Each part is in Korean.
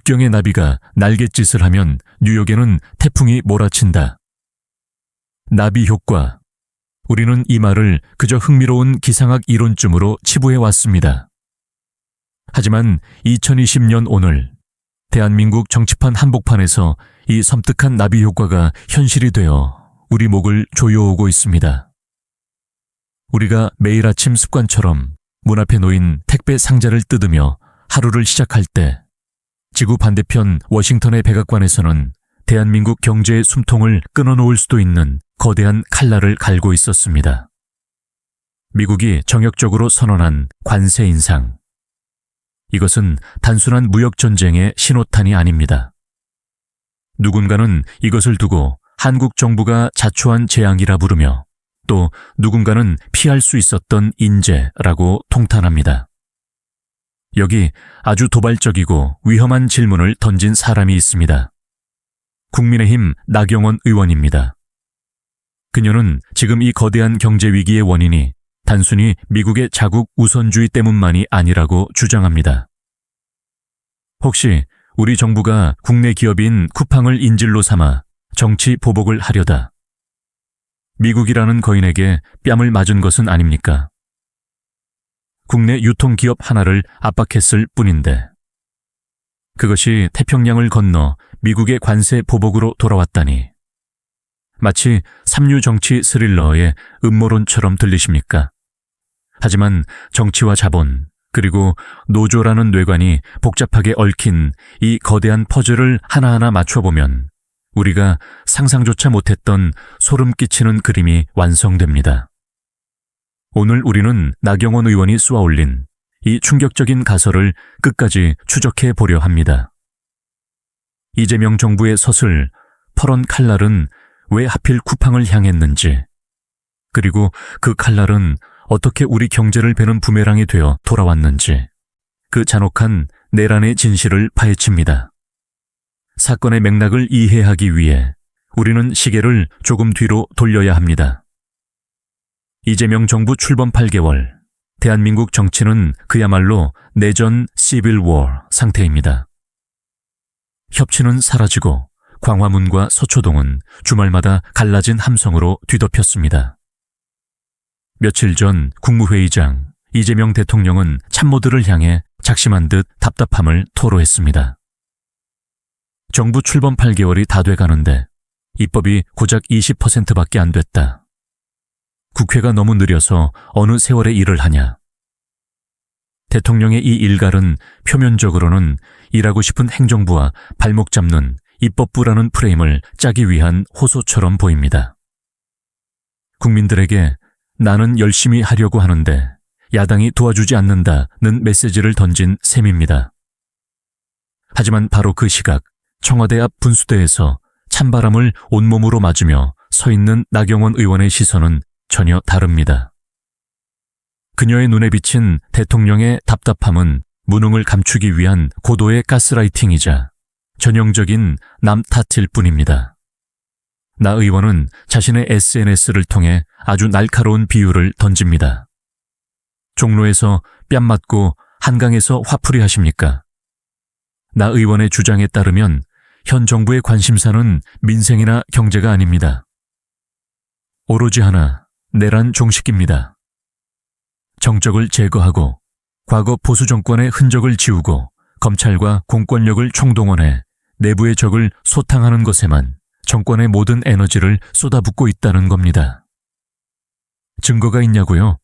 국경의 나비가 날갯짓을 하면 뉴욕에는 태풍이 몰아친다. 나비 효과. 우리는 이 말을 그저 흥미로운 기상학 이론쯤으로 치부해 왔습니다. 하지만 2020년 오늘 대한민국 정치판 한복판에서 이 섬뜩한 나비 효과가 현실이 되어 우리 목을 조여오고 있습니다. 우리가 매일 아침 습관처럼 문 앞에 놓인 택배 상자를 뜯으며 하루를 시작할 때 지구 반대편 워싱턴의 백악관에서는 대한민국 경제의 숨통을 끊어놓을 수도 있는 거대한 칼날을 갈고 있었습니다. 미국이 정역적으로 선언한 관세 인상. 이것은 단순한 무역전쟁의 신호탄이 아닙니다. 누군가는 이것을 두고 한국 정부가 자초한 재앙이라 부르며 또 누군가는 피할 수 있었던 인재라고 통탄합니다. 여기 아주 도발적이고 위험한 질문을 던진 사람이 있습니다. 국민의힘 나경원 의원입니다. 그녀는 지금 이 거대한 경제 위기의 원인이 단순히 미국의 자국 우선주의 때문만이 아니라고 주장합니다. 혹시 우리 정부가 국내 기업인 쿠팡을 인질로 삼아 정치 보복을 하려다 미국이라는 거인에게 뺨을 맞은 것은 아닙니까? 국내 유통기업 하나를 압박했을 뿐인데 그것이 태평양을 건너 미국의 관세 보복으로 돌아왔다니 마치 삼류 정치 스릴러의 음모론처럼 들리십니까? 하지만 정치와 자본 그리고 노조라는 뇌관이 복잡하게 얽힌 이 거대한 퍼즐을 하나하나 맞춰보면 우리가 상상조차 못했던 소름 끼치는 그림이 완성됩니다. 오늘 우리는 나경원 의원이 쏘아올린 이 충격적인 가설을 끝까지 추적해 보려 합니다. 이재명 정부의 서슬, 퍼런 칼날은 왜 하필 쿠팡을 향했는지, 그리고 그 칼날은 어떻게 우리 경제를 베는 부메랑이 되어 돌아왔는지, 그 잔혹한 내란의 진실을 파헤칩니다. 사건의 맥락을 이해하기 위해 우리는 시계를 조금 뒤로 돌려야 합니다. 이재명 정부 출범 8개월, 대한민국 정치는 그야말로 내전 시빌 워 상태입니다. 협치는 사라지고 광화문과 서초동은 주말마다 갈라진 함성으로 뒤덮였습니다. 며칠 전 국무회의장 이재명 대통령은 참모들을 향해 작심한 듯 답답함을 토로했습니다. 정부 출범 8개월이 다 돼가는데 입법이 고작 20%밖에 안 됐다. 국회가 너무 느려서 어느 세월에 일을 하냐. 대통령의 이 일갈은 표면적으로는 일하고 싶은 행정부와 발목 잡는 입법부라는 프레임을 짜기 위한 호소처럼 보입니다. 국민들에게 나는 열심히 하려고 하는데 야당이 도와주지 않는다는 메시지를 던진 셈입니다. 하지만 바로 그 시각 청와대 앞 분수대에서 찬바람을 온몸으로 맞으며 서 있는 나경원 의원의 시선은 전혀 다릅니다. 그녀의 눈에 비친 대통령의 답답함은 무능을 감추기 위한 고도의 가스라이팅이자 전형적인 남 탓일 뿐입니다. 나 의원은 자신의 SNS를 통해 아주 날카로운 비유를 던집니다. 종로에서 뺨 맞고 한강에서 화풀이 하십니까? 나 의원의 주장에 따르면 현 정부의 관심사는 민생이나 경제가 아닙니다. 오로지 하나, 내란 종식입니다. 정적을 제거하고 과거 보수 정권의 흔적을 지우고 검찰과 공권력을 총동원해 내부의 적을 소탕하는 것에만 정권의 모든 에너지를 쏟아붓고 있다는 겁니다. 증거가 있냐고요?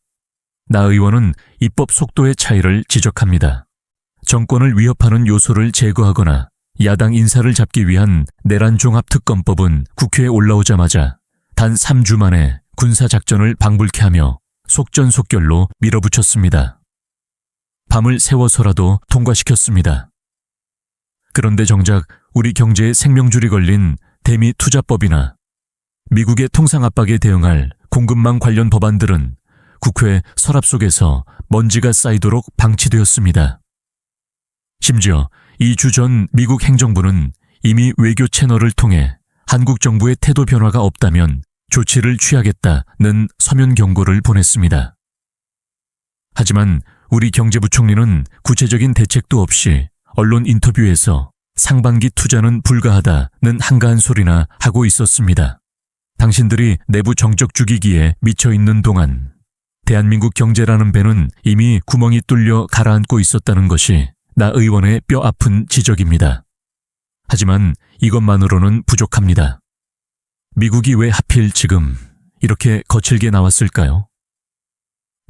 나 의원은 입법 속도의 차이를 지적합니다. 정권을 위협하는 요소를 제거하거나 야당 인사를 잡기 위한 내란종합특검법은 국회에 올라오자마자 단 3주 만에 군사작전을 방불케 하며 속전속결로 밀어붙였습니다. 밤을 새워서라도 통과시켰습니다. 그런데 정작 우리 경제에 생명줄이 걸린 대미투자법이나 미국의 통상 압박에 대응할 공급망 관련 법안들은 국회 서랍 속에서 먼지가 쌓이도록 방치되었습니다. 심지어 2주 전 미국 행정부는 이미 외교 채널을 통해 한국 정부의 태도 변화가 없다면 조치를 취하겠다는 서면 경고를 보냈습니다. 하지만 우리 경제부총리는 구체적인 대책도 없이 언론 인터뷰에서 상반기 투자는 불가하다는 한가한 소리나 하고 있었습니다. 당신들이 내부 정적 죽이기에 미쳐 있는 동안 대한민국 경제라는 배는 이미 구멍이 뚫려 가라앉고 있었다는 것이 나 의원의 뼈 아픈 지적입니다. 하지만 이것만으로는 부족합니다. 미국이 왜 하필 지금 이렇게 거칠게 나왔을까요?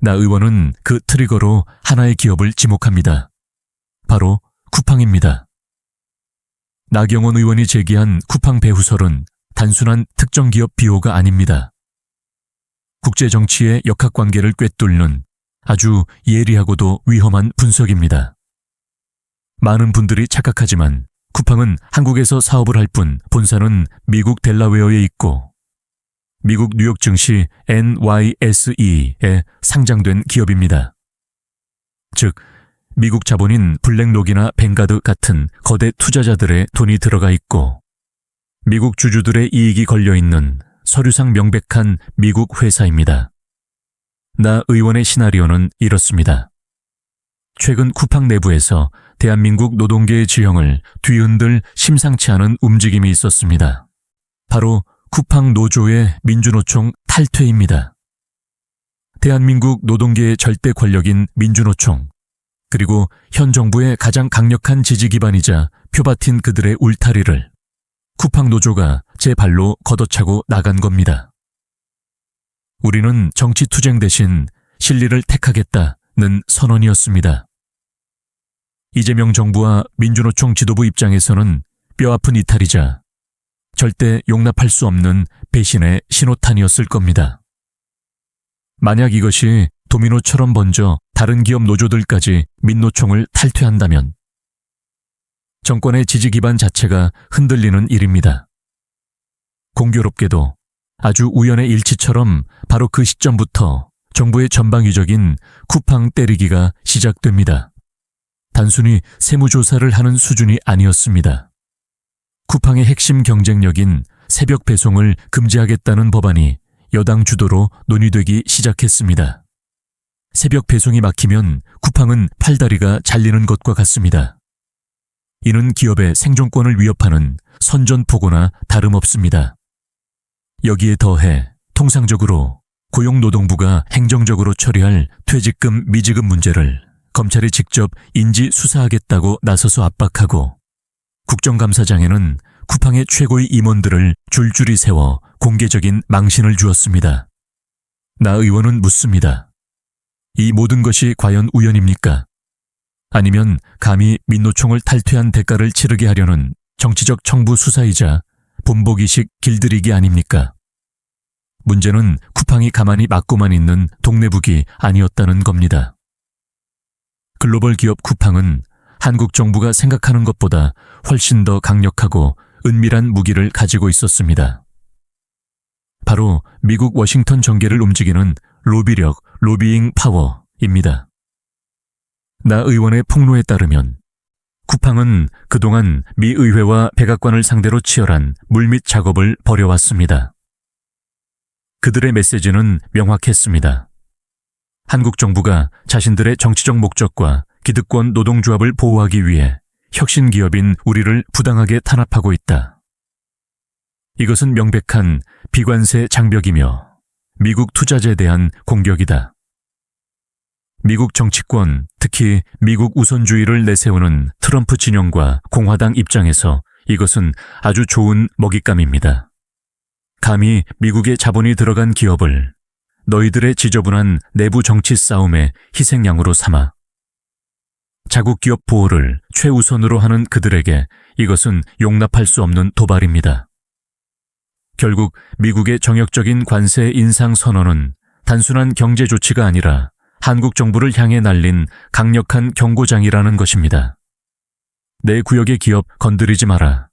나 의원은 그 트리거로 하나의 기업을 지목합니다. 바로 쿠팡입니다. 나경원 의원이 제기한 쿠팡 배후설은 단순한 특정 기업 비호가 아닙니다. 국제정치의 역학관계를 꿰뚫는 아주 예리하고도 위험한 분석입니다. 많은 분들이 착각하지만 쿠팡은 한국에서 사업을 할 뿐 본사는 미국 델라웨어에 있고 미국 뉴욕 증시 NYSE에 상장된 기업입니다. 즉, 미국 자본인 블랙록이나 뱅가드 같은 거대 투자자들의 돈이 들어가 있고 미국 주주들의 이익이 걸려있는 서류상 명백한 미국 회사입니다. 나 의원의 시나리오는 이렇습니다. 최근 쿠팡 내부에서 대한민국 노동계의 지형을 뒤흔들 심상치 않은 움직임이 있었습니다. 바로 쿠팡 노조의 민주노총 탈퇴입니다. 대한민국 노동계의 절대 권력인 민주노총, 그리고 현 정부의 가장 강력한 지지 기반이자 표밭인 그들의 울타리를 쿠팡 노조가 제 발로 걷어차고 나간 겁니다. 우리는 정치 투쟁 대신 실리를 택하겠다는 선언이었습니다. 이재명 정부와 민주노총 지도부 입장에서는 뼈아픈 이탈이자 절대 용납할 수 없는 배신의 신호탄이었을 겁니다. 만약 이것이 도미노처럼 번져 다른 기업 노조들까지 민노총을 탈퇴한다면 정권의 지지 기반 자체가 흔들리는 일입니다. 공교롭게도 아주 우연의 일치처럼 바로 그 시점부터 정부의 전방위적인 쿠팡 때리기가 시작됩니다. 단순히 세무조사를 하는 수준이 아니었습니다. 쿠팡의 핵심 경쟁력인 새벽 배송을 금지하겠다는 법안이 여당 주도로 논의되기 시작했습니다. 새벽 배송이 막히면 쿠팡은 팔다리가 잘리는 것과 같습니다. 이는 기업의 생존권을 위협하는 선전포고나 다름없습니다. 여기에 더해 통상적으로 고용노동부가 행정적으로 처리할 퇴직금, 미지급 문제를 검찰이 직접 인지 수사하겠다고 나서서 압박하고 국정감사장에는 쿠팡의 최고의 임원들을 줄줄이 세워 공개적인 망신을 주었습니다. 나 의원은 묻습니다. 이 모든 것이 과연 우연입니까? 아니면 감히 민노총을 탈퇴한 대가를 치르게 하려는 정치적 청부 수사이자 본보기식 길들이기 아닙니까? 문제는 쿠팡이 가만히 막고만 있는 동네북이 아니었다는 겁니다. 글로벌 기업 쿠팡은 한국 정부가 생각하는 것보다 훨씬 더 강력하고 은밀한 무기를 가지고 있었습니다. 바로 미국 워싱턴 정계를 움직이는 로비력, 로비잉 파워입니다. 나 의원의 폭로에 따르면 쿠팡은 그동안 미 의회와 백악관을 상대로 치열한 물밑 작업을 벌여왔습니다. 그들의 메시지는 명확했습니다. 한국 정부가 자신들의 정치적 목적과 기득권 노동조합을 보호하기 위해 혁신 기업인 우리를 부당하게 탄압하고 있다. 이것은 명백한 비관세 장벽이며 미국 투자자에 대한 공격이다. 미국 정치권, 특히 미국 우선주의를 내세우는 트럼프 진영과 공화당 입장에서 이것은 아주 좋은 먹잇감입니다. 감히 미국의 자본이 들어간 기업을 너희들의 지저분한 내부 정치 싸움의 희생양으로 삼아 자국 기업 보호를 최우선으로 하는 그들에게 이것은 용납할 수 없는 도발입니다. 결국 미국의 정역적인 관세 인상 선언은 단순한 경제 조치가 아니라 한국 정부를 향해 날린 강력한 경고장이라는 것입니다. 내 구역의 기업 건드리지 마라.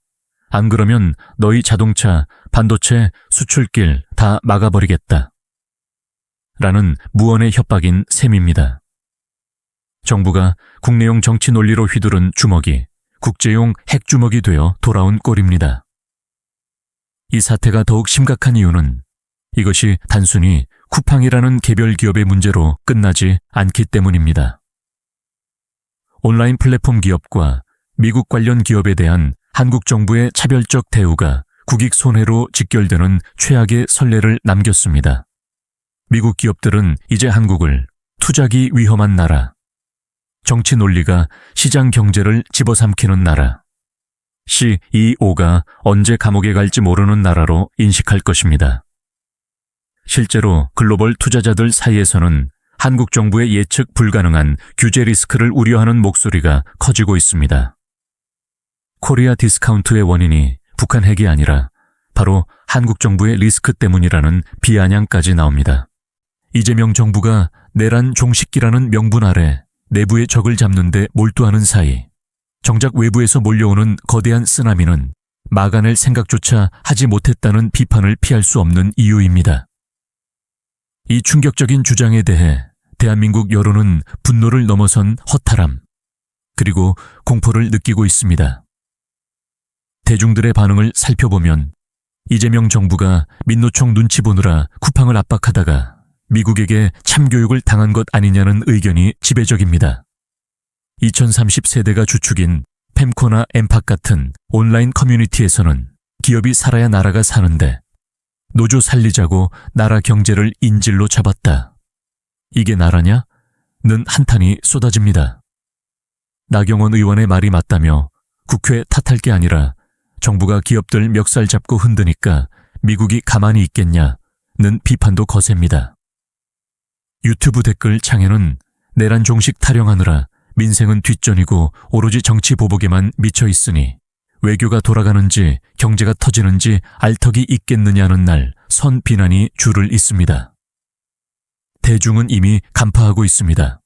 안 그러면 너희 자동차, 반도체, 수출길 다 막아버리겠다. 라는 무언의 협박인 셈입니다. 정부가 국내용 정치 논리로 휘두른 주먹이 국제용 핵주먹이 되어 돌아온 꼴입니다. 이 사태가 더욱 심각한 이유는 이것이 단순히 쿠팡이라는 개별 기업의 문제로 끝나지 않기 때문입니다. 온라인 플랫폼 기업과 미국 관련 기업에 대한 한국 정부의 차별적 대우가 국익 손해로 직결되는 최악의 선례를 남겼습니다. 미국 기업들은 이제 한국을 투자기 위험한 나라, 정치 논리가 시장 경제를 집어삼키는 나라, CEO가 언제 감옥에 갈지 모르는 나라로 인식할 것입니다. 실제로 글로벌 투자자들 사이에서는 한국 정부의 예측 불가능한 규제 리스크를 우려하는 목소리가 커지고 있습니다. 코리아 디스카운트의 원인이 북한 핵이 아니라 바로 한국 정부의 리스크 때문이라는 비아냥까지 나옵니다. 이재명 정부가 내란 종식기라는 명분 아래 내부의 적을 잡는 데 몰두하는 사이 정작 외부에서 몰려오는 거대한 쓰나미는 막아낼 생각조차 하지 못했다는 비판을 피할 수 없는 이유입니다. 이 충격적인 주장에 대해 대한민국 여론은 분노를 넘어선 허탈함, 그리고 공포를 느끼고 있습니다. 대중들의 반응을 살펴보면 이재명 정부가 민노총 눈치 보느라 쿠팡을 압박하다가 미국에게 참교육을 당한 것 아니냐는 의견이 지배적입니다. 2030세대가 주축인 펜코나 엠팍 같은 온라인 커뮤니티에서는 기업이 살아야 나라가 사는데 노조 살리자고 나라 경제를 인질로 잡았다. 이게 나라냐? 는 한탄이 쏟아집니다. 나경원 의원의 말이 맞다며 국회 탓할 게 아니라 정부가 기업들 멱살 잡고 흔드니까 미국이 가만히 있겠냐? 는 비판도 거셉니다. 유튜브 댓글 창에는 내란 종식 타령하느라 민생은 뒷전이고 오로지 정치 보복에만 미쳐 있으니 외교가 돌아가는지 경제가 터지는지 알턱이 있겠느냐는 날 선 비난이 줄을 잇습니다. 대중은 이미 간파하고 있습니다.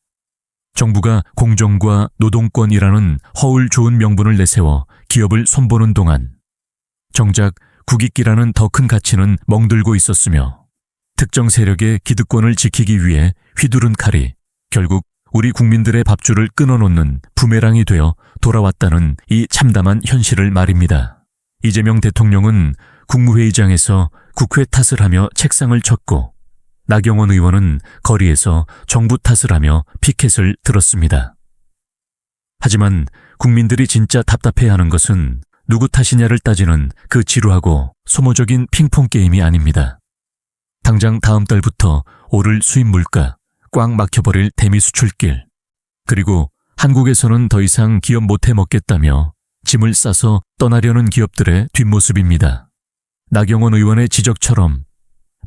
정부가 공정과 노동권이라는 허울 좋은 명분을 내세워 기업을 손보는 동안 정작 국익기라는 더 큰 가치는 멍들고 있었으며 특정 세력의 기득권을 지키기 위해 휘두른 칼이 결국 우리 국민들의 밥줄을 끊어놓는 부메랑이 되어 돌아왔다는 이 참담한 현실을 말입니다. 이재명 대통령은 국무회의장에서 국회 탓을 하며 책상을 쳤고 나경원 의원은 거리에서 정부 탓을 하며 피켓을 들었습니다. 하지만 국민들이 진짜 답답해하는 것은 누구 탓이냐를 따지는 그 지루하고 소모적인 핑퐁 게임이 아닙니다. 당장 다음 달부터 오를 수입 물가, 꽉 막혀버릴 대미 수출길, 그리고 한국에서는 더 이상 기업 못해 먹겠다며 짐을 싸서 떠나려는 기업들의 뒷모습입니다. 나경원 의원의 지적처럼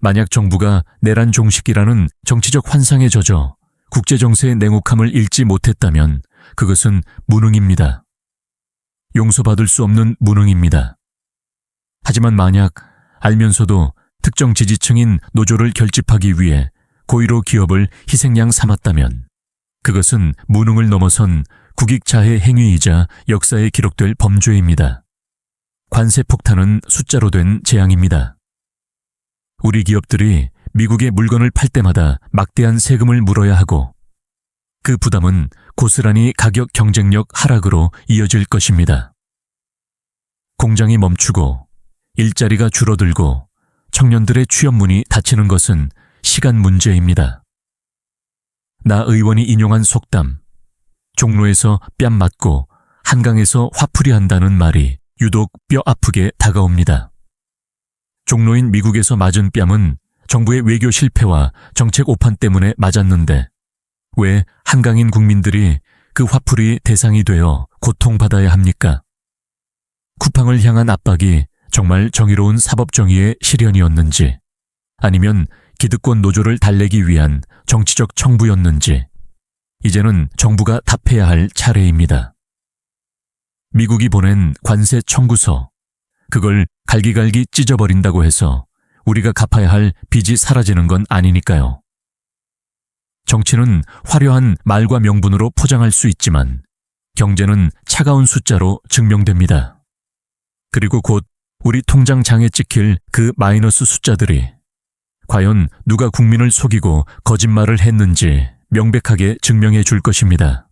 만약 정부가 내란 종식이라는 정치적 환상에 젖어 국제정세의 냉혹함을 읽지 못했다면 그것은 무능입니다. 용서받을 수 없는 무능입니다. 하지만 만약 알면서도 특정 지지층인 노조를 결집하기 위해 고의로 기업을 희생양 삼았다면 그것은 무능을 넘어선 국익자해 행위이자 역사에 기록될 범죄입니다. 관세 폭탄은 숫자로 된 재앙입니다. 우리 기업들이 미국에 물건을 팔 때마다 막대한 세금을 물어야 하고 그 부담은 고스란히 가격 경쟁력 하락으로 이어질 것입니다. 공장이 멈추고 일자리가 줄어들고 청년들의 취업문이 닫히는 것은 시간 문제입니다. 나 의원이 인용한 속담, 종로에서 뺨 맞고 한강에서 화풀이 한다는 말이 유독 뼈 아프게 다가옵니다. 종로인 미국에서 맞은 뺨은 정부의 외교 실패와 정책 오판 때문에 맞았는데 왜 한강인 국민들이 그 화풀이 대상이 되어 고통받아야 합니까? 쿠팡을 향한 압박이 정말 정의로운 사법정의의 실현이었는지 아니면 기득권 노조를 달래기 위한 정치적 청부였는지 이제는 정부가 답해야 할 차례입니다. 미국이 보낸 관세 청구서, 그걸 갈기갈기 찢어버린다고 해서 우리가 갚아야 할 빚이 사라지는 건 아니니까요. 정치는 화려한 말과 명분으로 포장할 수 있지만 경제는 차가운 숫자로 증명됩니다. 그리고 곧 우리 통장장에 찍힐 그 마이너스 숫자들이 과연 누가 국민을 속이고 거짓말을 했는지 명백하게 증명해 줄 것입니다.